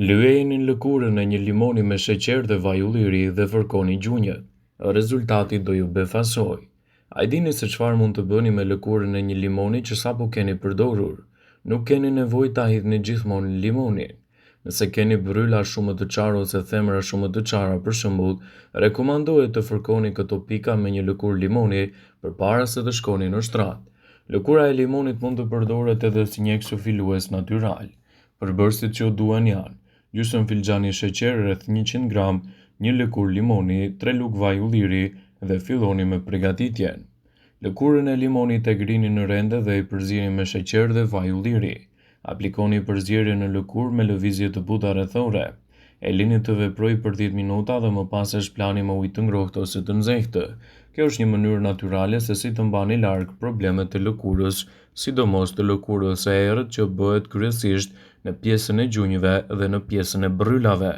Lyejini në lëkurën e një limoni me sheqer dhe vaj ulliri dhe fërkoni gjunjët. Rezultati do ju befasoj. A i dini se çfarë mund të bëni me lëkurën e një limoni që sapo keni përdorur? Nuk keni nevojë ta hidhni gjithmonë limonin. Nëse keni bryla shumë të çara ose themra shumë të çara për shembull, rekomandohet të fërkoni këto pika me një lëkurë limoni përpara se të shkoni në shtrat. Lëkura e limonit mund të përdoret edhe si një eksofillues natyral. Përbërësit që duan janë: gjysmë filxhani sheqer rreth 100 gram, një lëkurë limoni, 3 lugë vaj ulliri dhe filloni me përgatitjen. Lëkurën e limonit e grini në rende dhe i përzini me sheqer dhe vaj ulliri. Aplikoni përzierjen në lëkurë me lëvizje të buta rrethore. E lini të veprojë për 10 minuta dhe më pas e shplani me ujë të ngrohtë ose të nxehtë. Kjo është një mënyrë natyrale se si të mbani larg problemet të lëkurës, sidomos të lëkurës së errët që bëhet kryesisht në pjesën e gjunjëve dhe në pjesën e bryllave.